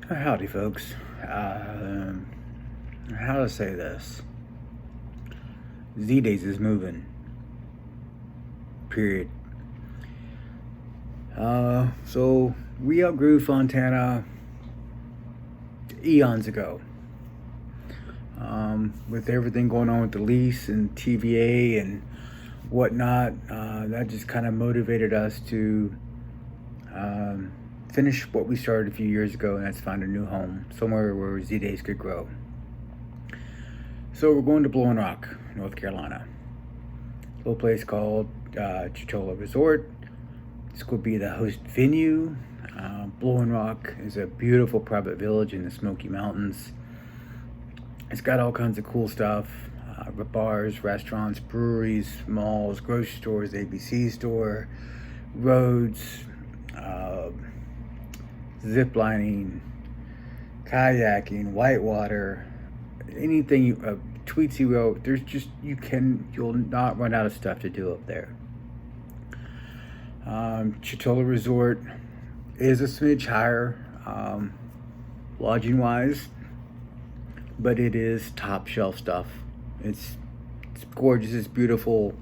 Howdy, folks. How to say this? ZDayZ is moving. Period. So we outgrew Fontana eons ago. With everything going on with the lease and TVA and whatnot, that just kind of motivated us to finish what we started a few years ago, and that's find a new home somewhere where ZDayZ could grow. So we're going to Blowing Rock, North Carolina. A little place called Chitola Resort. This could be the host venue. Blowing Rock is a beautiful private village in the Smoky Mountains. It's got all kinds of cool stuff. Bars, restaurants, breweries, malls, grocery stores, ABC store, roads, zip lining, kayaking, whitewater, anything you, Tweetsy Road. There's just, you'll not run out of stuff to do up there. Chitola Resort is a smidge higher, lodging wise, but it is top shelf stuff. It's gorgeous. It's beautiful.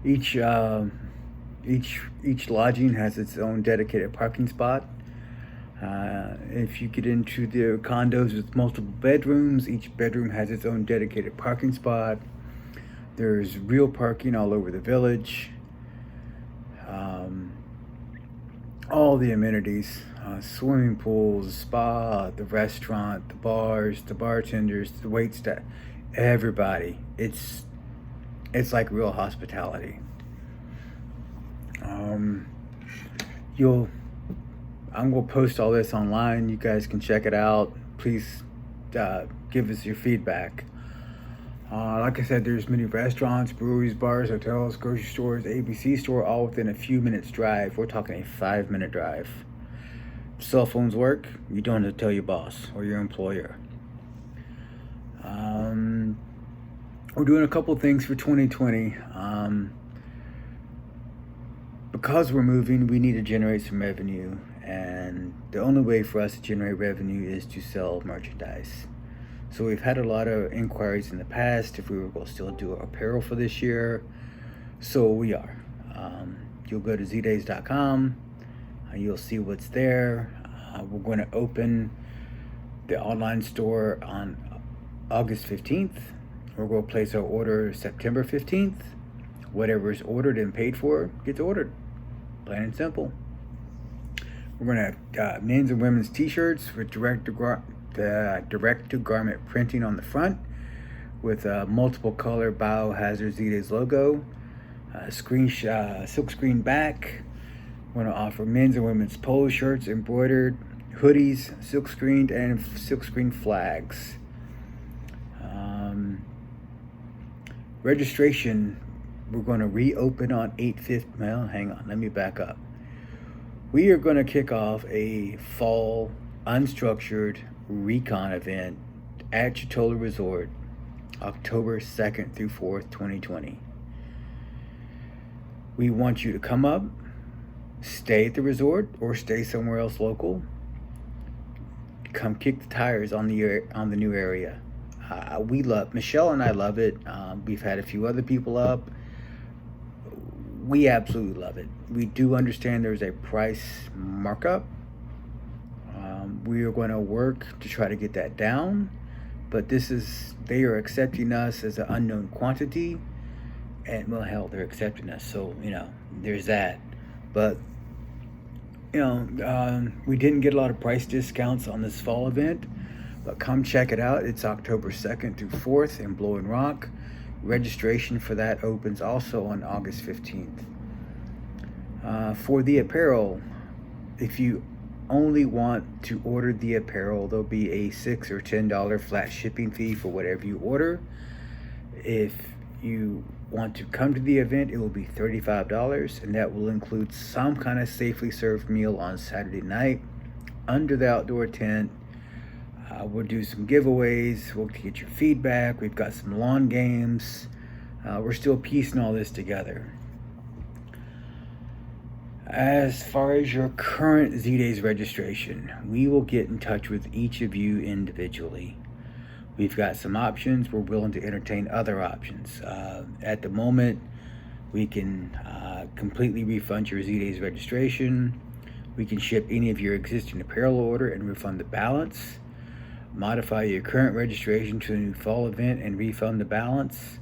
Each lodging has its own dedicated parking spot. If you get into the condos with multiple bedrooms, each bedroom has its own dedicated parking spot. There's real parking all over the village. All the amenities, swimming pools, spa, the restaurant, the bars, the bartenders, the wait staff, everybody. It's like real hospitality. I'm gonna post all this online. You guys can check it out. Please give us your feedback. Like I said, there's many restaurants, breweries, bars, hotels, grocery stores, ABC store, all within a few minutes drive. We're talking a 5-minute drive. Cell phones work. You don't have to tell your boss or your employer. We're doing a couple things for 2020. Because we're moving, we need to generate some revenue, and the only way for us to generate revenue is to sell merchandise. So we've had a lot of inquiries in the past if we were going to still do apparel for this year. So we are. You'll go to ZDayZ.com. You'll see what's there. We're going to open the online store on August 15th. We're going to place our order September 15th. Whatever is ordered and paid for gets ordered. Plain and simple. We're going to have men's and women's t-shirts with direct-to-garment printing on the front with a multiple color Biohazard ZDayZ logo, silk screen back. We're going to offer men's and women's polo shirts, embroidered, hoodies, silk screened, and silk screen flags. Registration, we're going to reopen on 8/5. Well, hang on, let me back up. We are going to kick off a fall unstructured recon event at Chitola Resort October 2nd through 4th, 2020. We want you to come up, stay at the resort or stay somewhere else local. Come kick the tires on the new area. We love, Michelle and I love it. We've had a few other people up. We absolutely love it. We do understand there's a price markup. We are going to work to try to get that down, but they are accepting us as an unknown quantity, and well, hell, they're accepting us. So, there's that. But, we didn't get a lot of price discounts on this fall event, but come check it out. It's October 2nd through 4th in Blowing Rock. Registration for that opens also on August 15th. For the apparel, if you only want to order the apparel, there'll be a $6 or $10 flat shipping fee for whatever you order. If you want to come to the event, it will be $35, and that will include some kind of safely served meal on Saturday night under the outdoor tent. We'll do some giveaways. We'll get your feedback. We've got some lawn games. We're still piecing all this together. As far as your current ZDayZ registration, we will get in touch with each of you individually. We've got some options. We're willing to entertain other options. At the moment, we can completely refund your ZDayZ registration. We can ship any of your existing apparel order and refund the balance. Modify your current registration to a new fall event and refund the balance.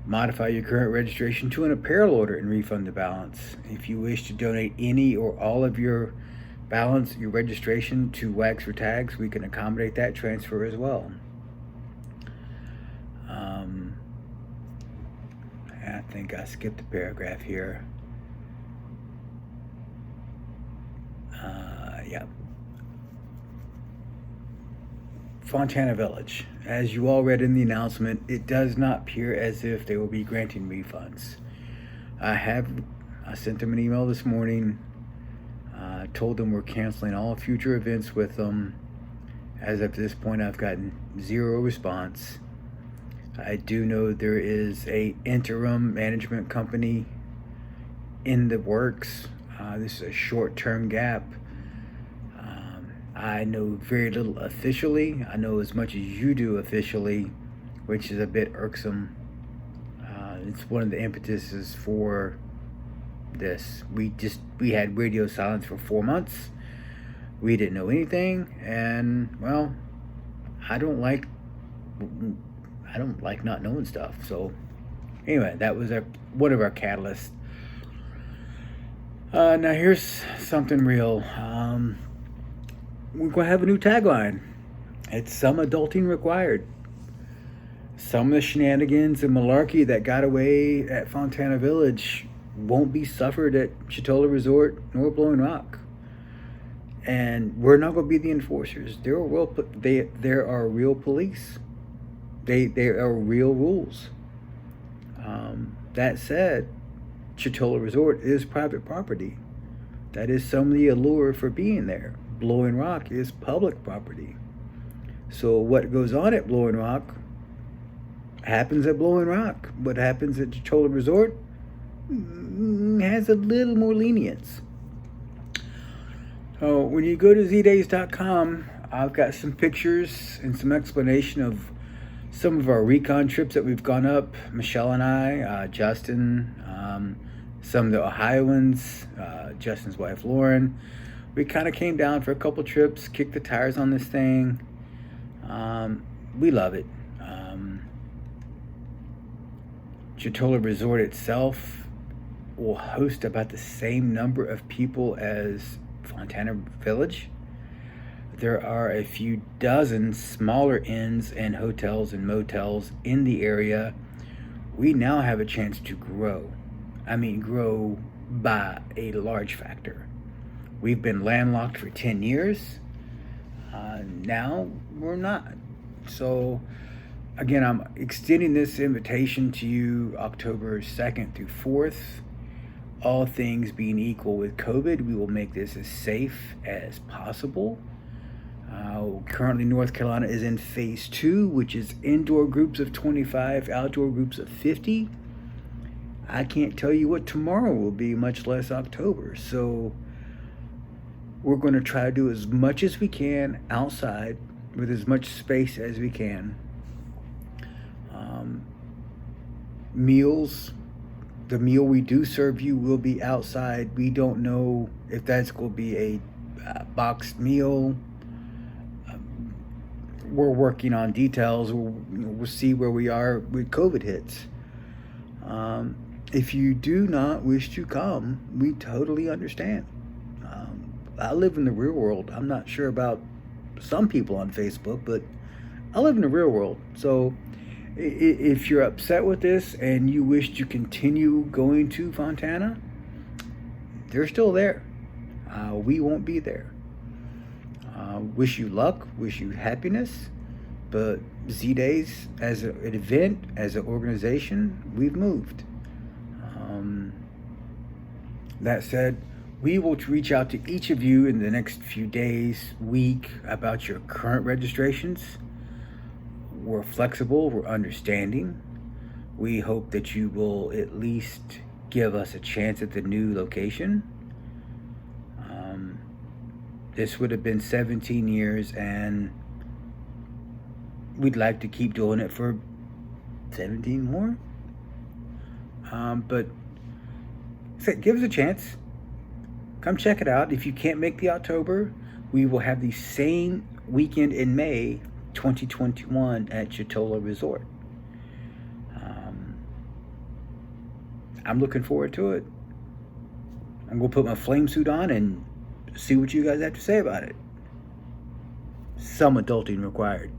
Modify your current registration to an apparel order and refund the balance. If you wish to donate any or all of your balance, your registration to Wax for Tags, we can accommodate that transfer as well. I think I skipped a paragraph here. Yeah. Fontana Village. As you all read in the announcement, it does not appear as if they will be granting refunds. I sent them an email this morning, told them we're canceling all future events with them. As of this point, I've gotten zero response. I do know there is a interim management company in the works. This is a short-term gap. I know very little officially. I know as much as you do officially, which is a bit irksome. It's one of the impetuses for this. We had radio silence for 4 months. We didn't know anything, and well, I don't like not knowing stuff. So anyway, that was one of our catalysts. Now here's something real. We're going to have a new tagline. It's "Some adulting required." Some of the shenanigans and malarkey that got away at Fontana Village won't be suffered at Chitola Resort nor Blowing Rock. And we're not going to be the enforcers. There are real police. There are real rules. That said, Chitola Resort is private property. That is some of the allure for being there. Blowing Rock is public property. So what goes on at Blowing Rock happens at Blowing Rock. What happens at Chitola Resort has a little more lenience. So when you go to ZDayZ.com, I've got some pictures and some explanation of some of our recon trips that we've gone up. Michelle and I, Justin, some of the Ohioans, Justin's wife Lauren. We kind of came down for a couple trips, kicked the tires on this thing. We love it. Chitola Resort itself will host about the same number of people as Fontana Village. There are a few dozen smaller inns and hotels and motels in the area. We now have a chance to grow. I mean, grow by a large factor. We've been landlocked for 10 years. Now we're not. So again, I'm extending this invitation to you October 2nd through 4th. All things being equal with COVID, we will make this as safe as possible. Currently, North Carolina is in phase 2, which is indoor groups of 25, outdoor groups of 50. I can't tell you what tomorrow will be, much less October. So we're going to try to do as much as we can outside with as much space as we can. Meals, the meal we do serve you will be outside. We don't know if that's going to be a boxed meal. We're working on details. We'll see where we are with COVID hits. If you do not wish to come, we totally understand. I live in the real world. I'm not sure about some people on Facebook, but I live in the real world. So if you're upset with this and you wish to continue going to Fontana, they're still there. We won't be there. Wish you luck, wish you happiness, but ZDayZ as an event, as an organization, we've moved. That said, we will reach out to each of you in the next few days, week, about your current registrations. We're flexible, we're understanding. We hope that you will at least give us a chance at the new location. This would have been 17 years, and we'd like to keep doing it for 17 more. But give us a chance. Come check it out. If you can't make the October, we will have the same weekend in May 2021 at Chitola Resort. I'm looking forward to it. I'm going to put my flame suit on and see what you guys have to say about it. Some adulting required.